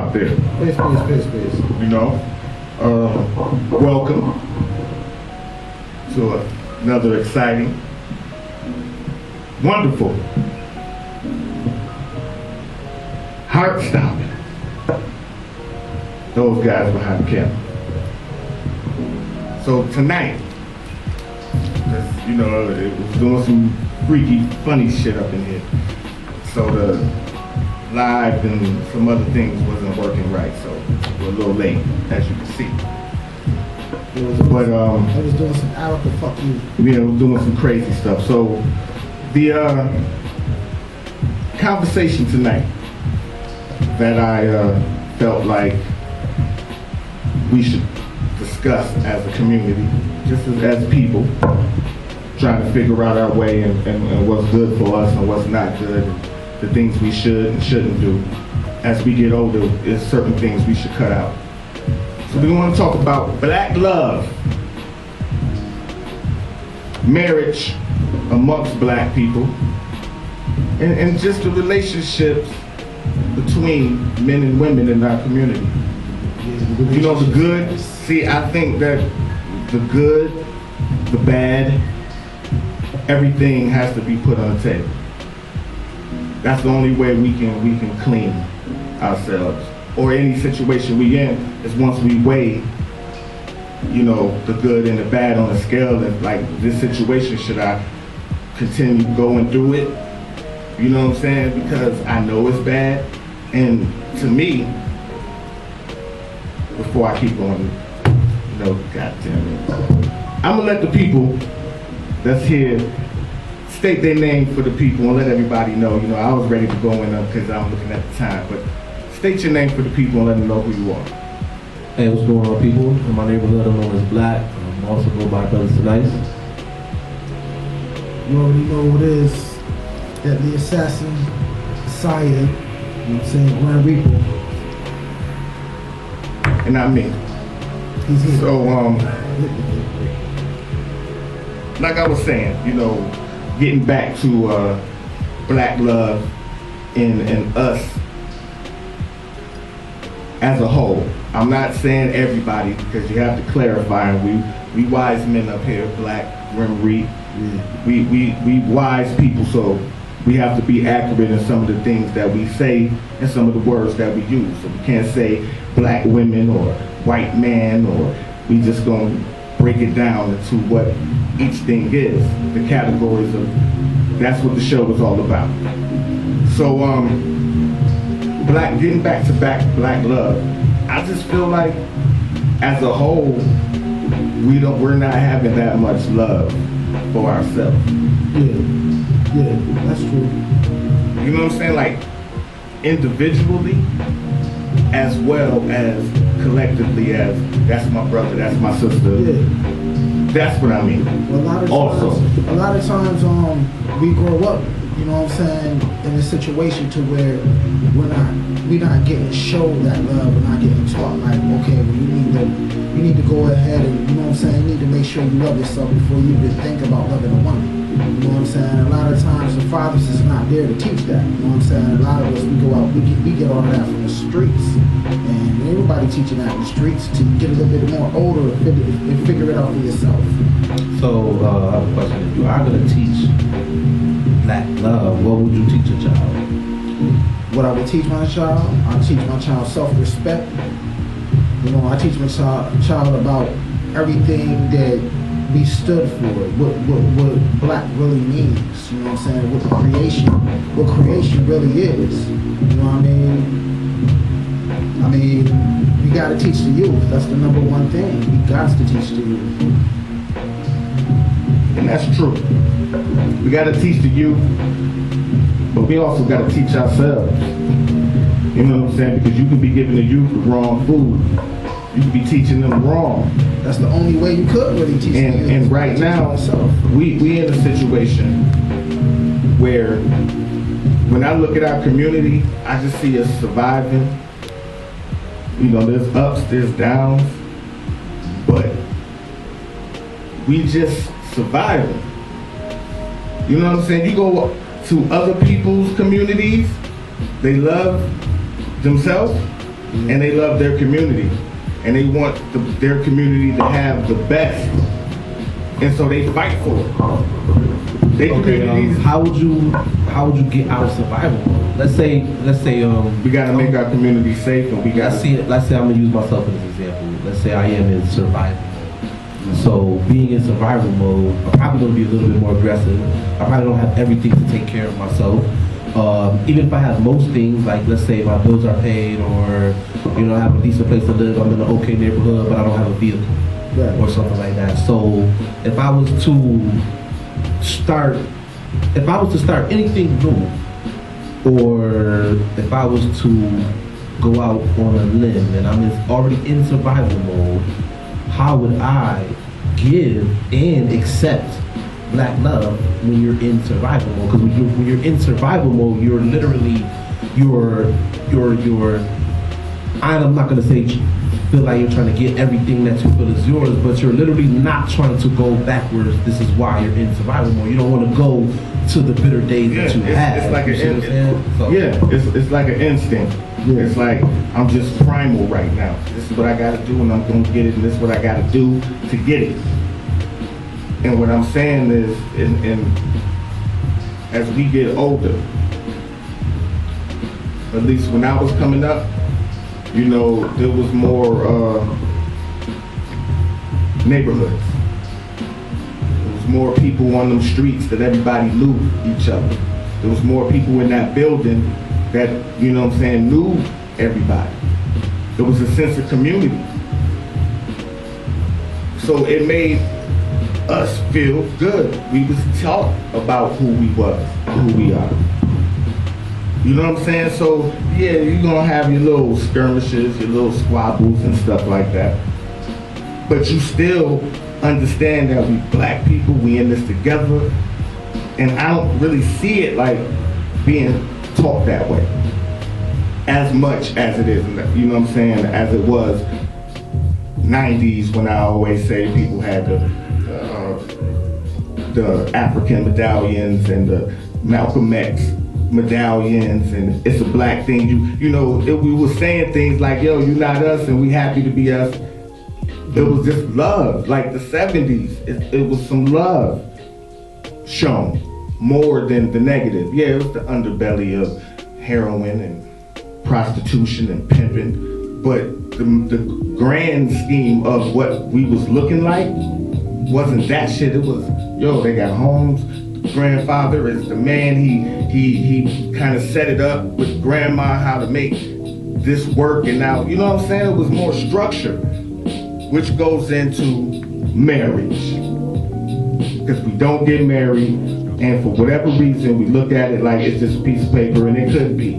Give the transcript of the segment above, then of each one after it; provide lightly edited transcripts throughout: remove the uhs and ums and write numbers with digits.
out there. Peace. You know, welcome to another exciting, wonderful, heart-stopping. Those guys behind the camera. So tonight, you know, it was doing some freaky, funny shit up in here. So the live and some other things wasn't working right, so we're a little late, as you can see. But I was doing some Alka fuck you. Yeah, we're doing some crazy stuff. So the conversation tonight that I felt like we should discuss as a community, just as people, trying to figure out our way and what's good for us and what's not good, and the things we should and shouldn't do. As we get older, there's certain things we should cut out. So we want to talk about black love, marriage amongst black people, and just the relationships between men and women in our community. You know, the good, see, I think that the good, the bad, everything has to be put on the table. That's the only way we can clean ourselves, or any situation we in, is once we weigh, you know, the good and the bad on a scale, and like, this situation, should I continue going through it? You know what I'm saying? Because I know it's bad, and to me, before I keep going, you know, God damn it, I'm gonna let the people that's here state their name for the people and let everybody know. You know, I was ready to go in because I'm looking at the time, but state your name for the people and let them know who you are. Hey, what's going on, people? In my neighborhood, I'm known as Black. I'm also go by Brothers Nice. You already know what it is. That the assassin, Messiah, you know what I'm saying, Grand Reaper. And not me. He's here. So, like I was saying, you know, getting back to black love and us as a whole. I'm not saying everybody, because you have to clarify. We wise men up here, Black, Grim Reap. We wise people, so we have to be accurate in some of the things that we say and some of the words that we use. So we can't say black women or white man, or we just gonna break it down into what each thing is, the categories of, that's what the show was all about. So getting back to black love, I just feel like as a whole, we're not having that much love for ourselves. Yeah, that's true. You know what I'm saying? Like, individually, as well as collectively, as that's my brother, that's my sister. Yeah. That's what I mean. Well, a lot of times we grow up, you know what I'm saying, in a situation to where we're not getting shown that love, we're not getting taught like, okay, well, you need to go ahead and, you know what I'm saying, you need to make sure you love yourself before you even think about loving a woman. You know what I'm saying? A lot of times the fathers is not there to teach that. You know what I'm saying? A lot of us, we go out, we get all of that from the streets. And everybody teaching that in the streets to get a little bit more older and figure it out for yourself. So, I have a question. If you are going to teach black love, what would you teach a child? What I would teach my child? I teach my child self-respect. You know, I teach my child about everything that we stood for, what black really means, you know what I'm saying, what creation really is, you know what I mean? I mean, we gotta teach the youth, that's the number one thing, we got to teach the youth. And that's true. We gotta teach the youth, but we also gotta teach ourselves. You know what I'm saying? Because you could be giving the youth the wrong food. You could be teaching them wrong. That's the only way you could really teach them. And right now, we in a situation where, when I look at our community, I just see us surviving. You know, there's ups, there's downs, but we just surviving. You know what I'm saying? You go to other people's communities, they love themselves, and they love their community, and they want their community to have the best, and so they fight for it. They communities. How would you get out of survival mode? Let's say We gotta make our community safe, and we gotta let's say I'm gonna use myself as an example. Let's say I am in survival mode. So being in survival mode, I'm probably gonna be a little bit more aggressive. I probably don't have everything to take care of myself. Even if I have most things, like let's say my bills are paid, or I have a decent place to live, I'm in an okay neighborhood, but I don't have a vehicle or something like that. So if I was to start anything new, or if I was to go out on a limb and I'm already in survival mode, how would I give and accept black love when you're in survival mode? Because when you're in survival mode, you're literally I'm not gonna say feel like you're trying to get everything that you feel is yours, but you're literally not trying to go backwards. This is why you're in survival mode. You don't want to go to the bitter days that you had. It's like it's like an instinct. Yeah. It's like I'm just primal right now. This is what I got to do, and I'm gonna get it. And this is what I got to do to get it. And what I'm saying is, as we get older, at least when I was coming up, there was more neighborhoods. There was more people on them streets that everybody knew each other. There was more people in that building that, knew everybody. There was a sense of community. So it made us feel good. We was taught about who we was, who we are. You know what I'm saying? So, yeah, you're gonna have your little skirmishes, your little squabbles and stuff like that. But you still understand that we black people, we in this together. And I don't really see it like being taught that way as much as it is, as it was 90s, when I always say people had the African medallions and the Malcolm X medallions, and it's a black thing. We were saying things like, yo, you not us and we happy to be us. It was just love, like the 70s. It was some love shown more than the negative. Yeah, it was the underbelly of heroin and prostitution and pimping, but the grand scheme of what we was looking like wasn't that shit. It was, yo, they got homes. Grandfather is the man. He kind of set it up with grandma how to make this work, and now you know what I'm saying. It was more structure, which goes into marriage, because we don't get married, and for whatever reason we look at it like it's just a piece of paper, and it could be.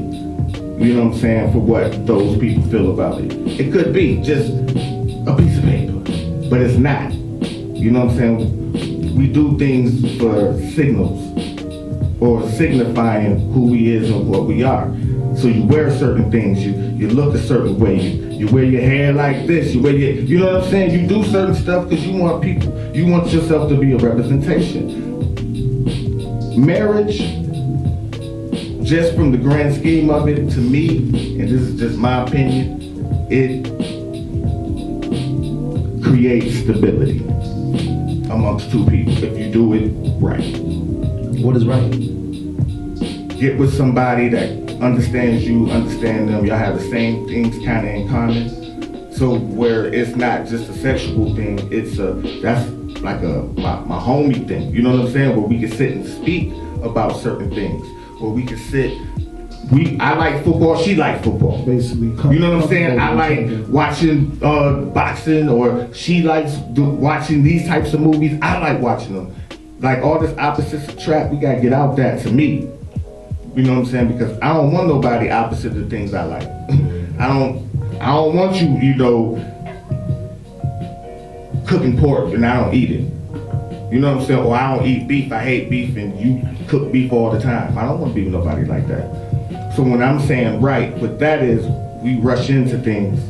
You know what I'm saying? For what those people feel about it, it could be just a piece of paper, but it's not. You know what I'm saying? We do things for signals or signifying who we is and what we are. So you wear certain things, you look a certain way, you wear your hair like this, you know what I'm saying? You do certain stuff because you want yourself to be a representation. Marriage, just from the grand scheme of it, to me, and this is just my opinion, it creates stability amongst two people if you do it right. What is right? Get with somebody that understands you, understand them, y'all have the same things kind of in common. So where it's not just a sexual thing, that's like my homie thing, you know what I'm saying? Where we can sit and speak about certain things, where we can sit. I like football, she like football. Basically, you know what I'm saying? I like watching boxing, or she likes watching these types of movies. I like watching them. Like all this opposites attract, we gotta get out that to me. You know what I'm saying? Because I don't want nobody opposite of the things I like. I don't want you, cooking pork and I don't eat it. You know what I'm saying? Or I don't eat beef, I hate beef, and you cook beef all the time. I don't want to be with nobody like that. So when I'm saying right, what that is, we rush into things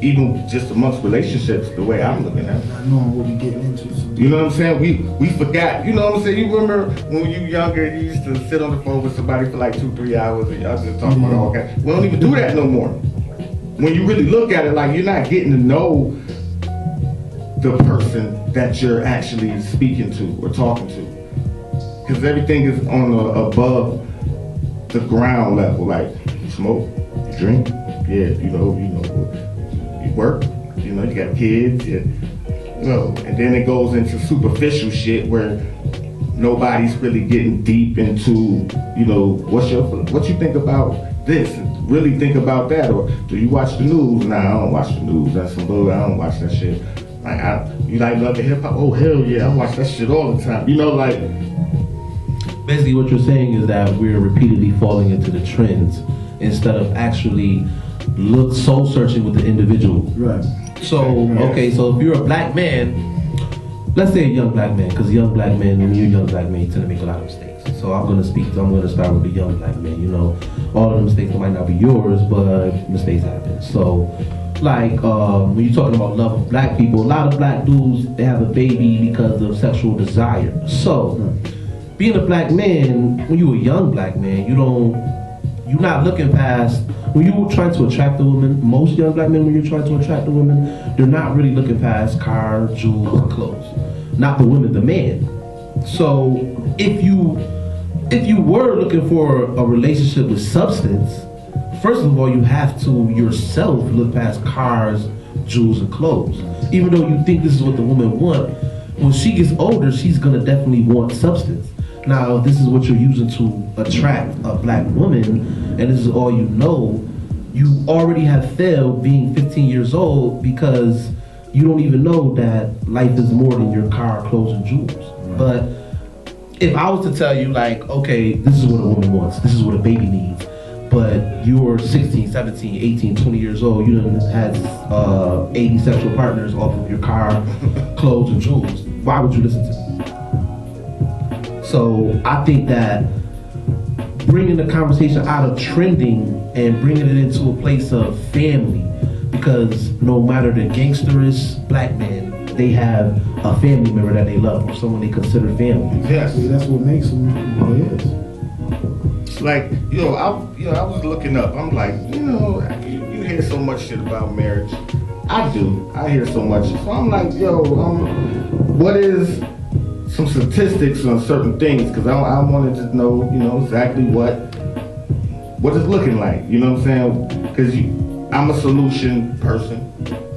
even just amongst relationships, the way I'm looking at it. Not knowing what we getting into. You know what I'm saying? We forgot. You know what I'm saying? You remember when you were younger, you used to sit on the phone with somebody for like 2-3 hours and y'all just talk about all kinds. We don't even do that no more. When you really look at it, like you're not getting to know the person that you're actually speaking to or talking to, because everything is on above the ground level. Like you smoke, you drink, yeah, you know, you work, you know, you got kids, yeah. You know, and then it goes into superficial shit where nobody's really getting deep into, you know, what you think about this, and really think about that, or do you watch the news? Nah, I don't watch the news. That's some bull. I don't watch that shit. Like, you like love the hip hop? Oh hell yeah, I watch that shit all the time. You know, like. Basically, what you're saying is that we're repeatedly falling into the trends instead of actually soul searching with the individual. Right. So, okay, so if you're a black man, let's say a young black man, because young black men, when you're a young black man, you tend to make a lot of mistakes. So I'm gonna start with the young black man. You know, all of the mistakes might not be yours, but mistakes happen. So, like, when you're talking about love of black people, a lot of black dudes, they have a baby because of sexual desire. So, being a black man, when you're a young black man, you're not looking past, when you're trying to attract a woman, most young black men, when you're trying to attract a woman, they're not really looking past car, jewels, and clothes. Not the woman, the man. So if you were looking for a relationship with substance, first of all, you have to yourself look past cars, jewels, and clothes. Even though you think this is what the woman wants, when she gets older, she's gonna definitely want substance. Now, if this is what you're using to attract a black woman, and this is all you know, you already have failed being 15 years old because you don't even know that life is more than your car, clothes, and jewels. But if I was to tell you, like, okay, this is what a woman wants, this is what a baby needs, but you're 16, 17, 18, 20 years old, you done had 80 sexual partners off of your car, clothes, and jewels, why would you listen to me? So I think that bringing the conversation out of trending and bringing it into a place of family, because no matter the gangsterist black man, they have a family member that they love, or someone they consider family. Yes, That's what makes them who he is. it's like, I was looking up. I'm like, you hear so much shit about marriage. I do. I hear so much. So I'm like, what is some statistics on certain things, because I wanted to know, exactly what it's looking like. You know what I'm saying? Because I'm a solution person.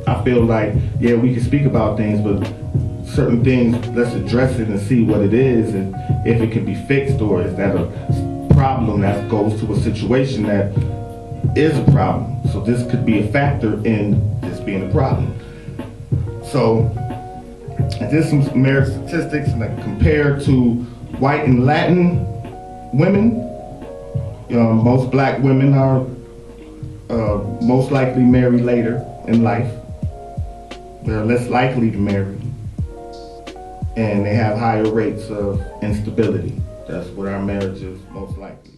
I feel like, we can speak about things, but certain things, let's address it and see what it is, and if it can be fixed, or is that a problem that goes to a situation that is a problem. So this could be a factor in this being a problem. So I did some marriage statistics, and I compared to white and Latin women. Most black women are most likely marry later in life. They're less likely to marry, and they have higher rates of instability. That's what our marriage is most likely.